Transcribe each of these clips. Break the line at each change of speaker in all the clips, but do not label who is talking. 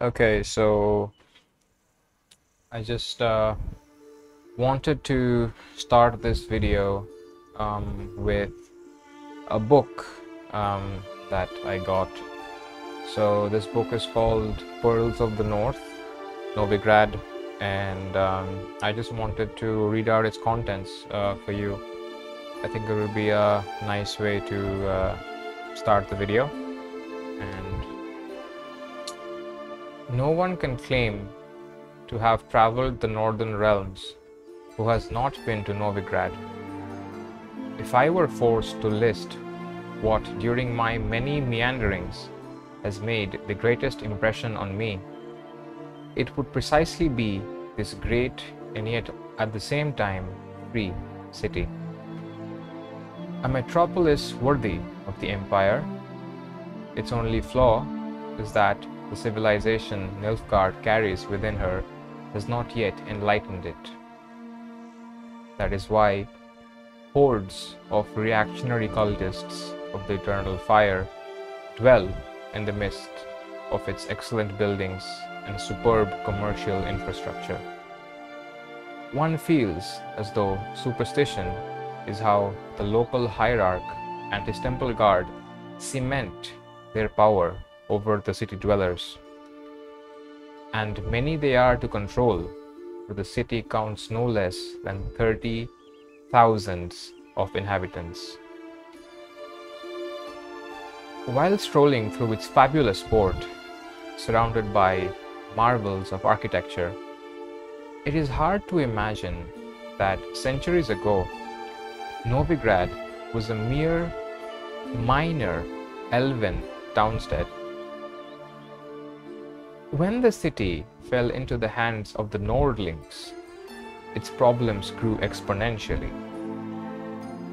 Okay, so I just wanted to start this video with a book that I got. So this book is called Pearls of the North, Novigrad, and I just wanted to read out its contents for you. I think it would be a nice way to start the video. And no one can claim to have traveled the northern realms who has not been to Novigrad. If I were forced to list what during my many meanderings has made the greatest impression on me, it would precisely be this great and yet at the same time free city. A metropolis worthy of the empire. Its only flaw is that the civilization Nilfgaard carries within her has not yet enlightened it. That is why hordes of reactionary cultists of the eternal fire dwell in the midst of its excellent buildings and superb commercial infrastructure. One feels as though superstition is how the local hierarch and his temple guard cement their power over the city dwellers. And many they are to control, for the city counts no less than 30,000 of inhabitants. While strolling through its fabulous port, surrounded by marvels of architecture, it is hard to imagine that centuries ago, Novigrad was a mere minor elven townstead. When the city fell into the hands of the Nordlings, its problems grew exponentially.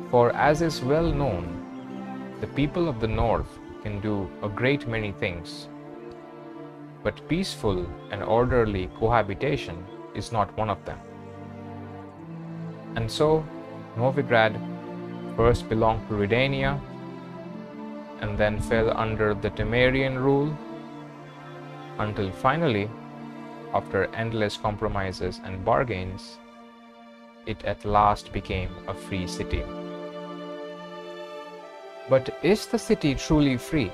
For as is well known, the people of the north can do a great many things, but peaceful and orderly cohabitation is not one of them. And so, Novigrad first belonged to Redania, and then fell under the Temerian rule, until finally, after endless compromises and bargains, it at last became a free city. But is the city truly free?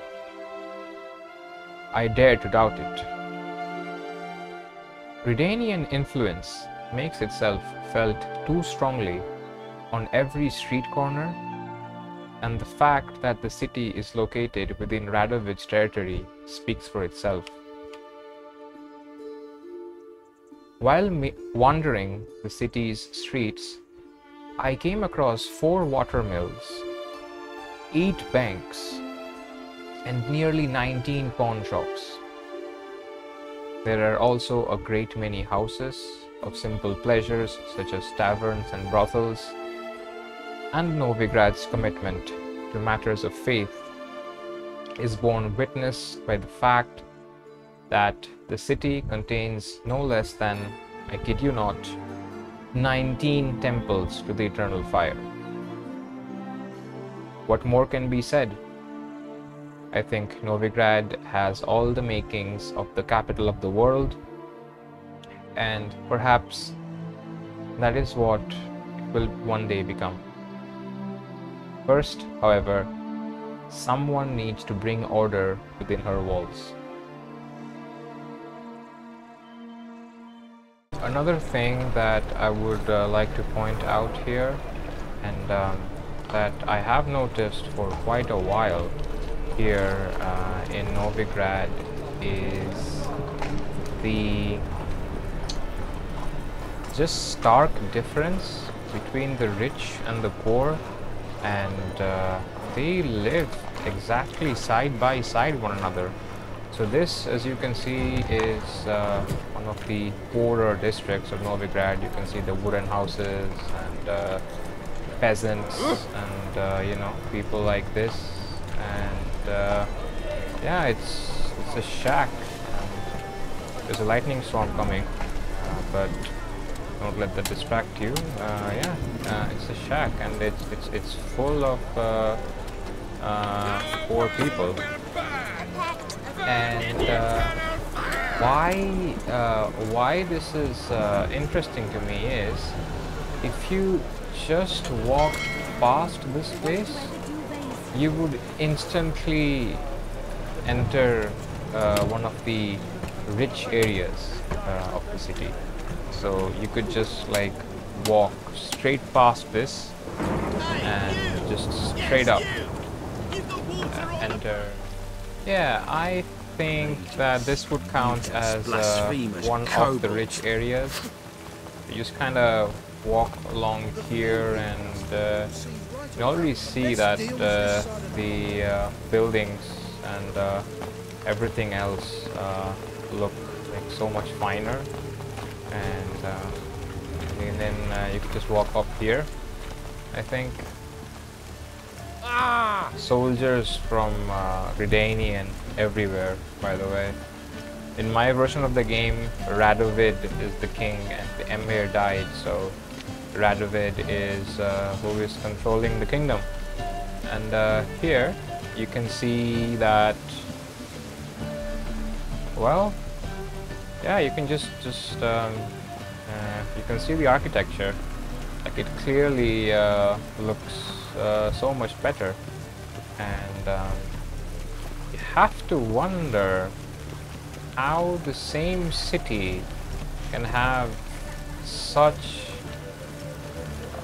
I dare to doubt it. Redanian influence makes itself felt too strongly on every street corner, and the fact that the city is located within Radovid's territory speaks for itself. While wandering the city's streets, I came across 4 watermills, 8 banks, and nearly 19 pawn shops. There are also a great many houses of simple pleasures such as taverns and brothels, and Novigrad's commitment to matters of faith is borne witness by the fact that the city contains no less than, I kid you not, 19 temples to the eternal fire. What more can be said? I think Novigrad has all the makings of the capital of the world, and perhaps that is what it will one day become. First, however, someone needs to bring order within her walls. Another thing that I would like to point out here, and that I have noticed for quite a while here in Novigrad, is the just stark difference between the rich and the poor, and they live exactly side by side one another. So this, as you can see, is one of the poorer districts of Novigrad. You can see the wooden houses and peasants and you know, people like this. And yeah, it's a shack. There's a lightning storm coming, but don't let that distract you. Yeah, it's a shack, and it's full of poor people. And why this is interesting to me is if you just walk past this place, you would instantly enter one of the rich areas of the city. So you could just like walk straight past this and just straight up enter. Yeah, I think that this would count as one of the rich areas. You just kind of walk along here and you already see that the buildings and everything else look like so much finer, and then you can just walk up here. I think soldiers from Redanian everywhere, by the way. In my version of the game, Radovid is the king and the emir died, so Radovid is who is controlling the kingdom. And here you can see that, well, yeah, you can just you can see the architecture. Like it clearly looks so much better, and you have to wonder how the same city can have such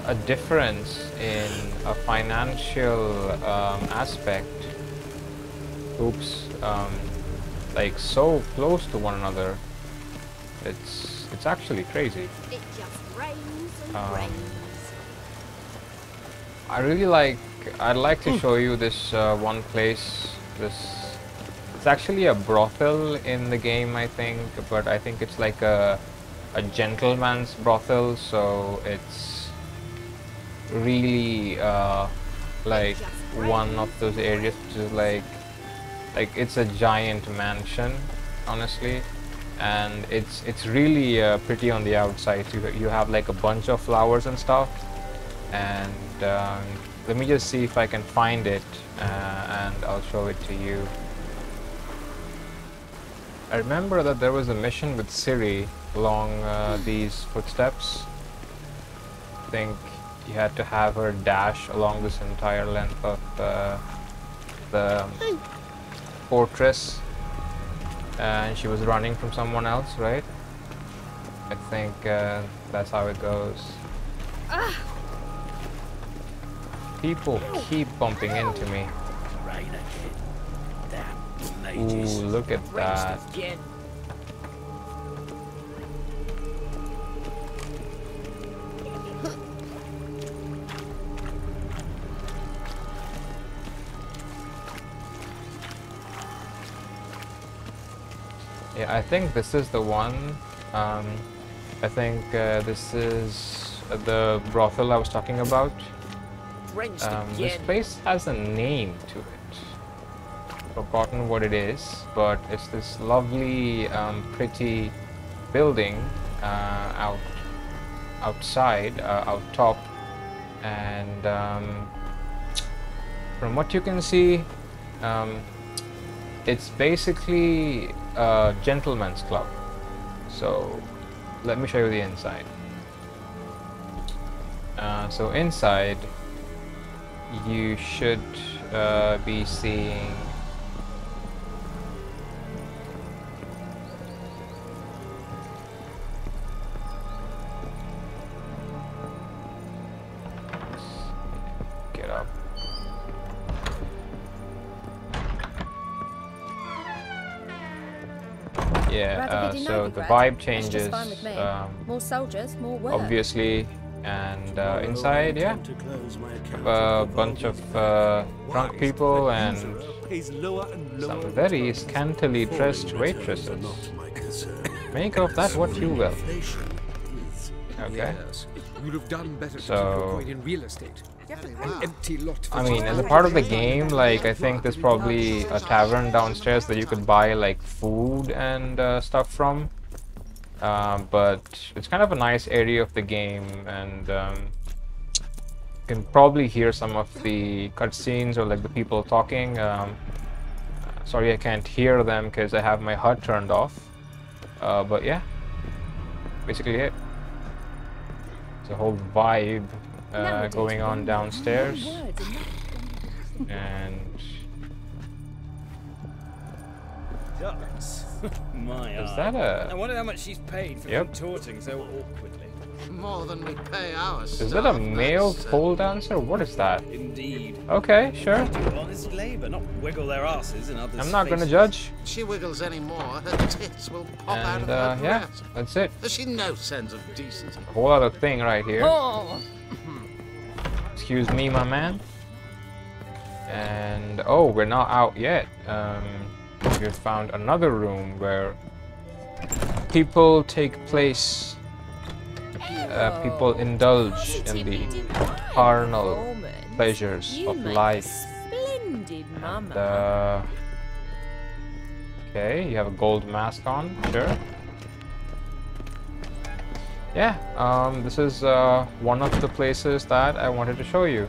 a difference in a financial aspect. Oops, like so close to one another. It's actually crazy.
It just rains and rains.
I'd like to show you this one place. It's actually a brothel in the game, I think, but I think it's like a gentleman's brothel, so it's really like one of those areas which is like it's a giant mansion, honestly, and it's really pretty on the outside. You have like a bunch of flowers and stuff, and let me just see if I can find it and I'll show it to you. I remember that there was a mission with Ciri along these footsteps. I think you had to have her dash along this entire length of the fortress, and she was running from someone else, right? I think that's how it goes. People keep bumping into me. Ooh, look at that. Yeah, I think this is the one. I think this is the brothel I was talking about. This place has a name to it. Forgotten what it is, but it's this lovely, pretty building outside, out top, and from what you can see, it's basically a gentleman's club. So let me show you the inside. So inside you should be seeing so the vibe changes,
more soldiers, more work.
obviously, and inside, yeah, a bunch of drunk people and some very scantily dressed waitresses. Make of that what you will. Okay. So, I mean, as a part of the game, like, I think there's probably a tavern downstairs that you could buy, like, food and stuff from. But it's kind of a nice area of the game, and you can probably hear some of the cutscenes or, like, the people talking. Sorry, I can't hear them because I have my HUD turned off. But yeah, basically it. It's a whole vibe going on downstairs. And
Ducks. My
is
eye.
that
I
a...
wonder how much she's paid for
Yep.
contorting so awkwardly.
More than we pay ours.
Is that a male pole dancer? What is that?
Indeed.
Okay, sure.
Do honest labour, not wiggle their asses in others'
I'm not gonna
faces.
judge.
If she wiggles any more, her tits will pop out of
And
her
yeah,
breast.
that's it.
Has she no sense of decency?
A whole other thing right here.
Oh,
Excuse me, my man. And oh, we're not out yet. We found another room where people take place. People indulge in the carnal pleasures
you
of
make
life.
a splendid mama.
And, okay, you have a gold mask on, sure. Yeah, this is one of the places that I wanted to show you.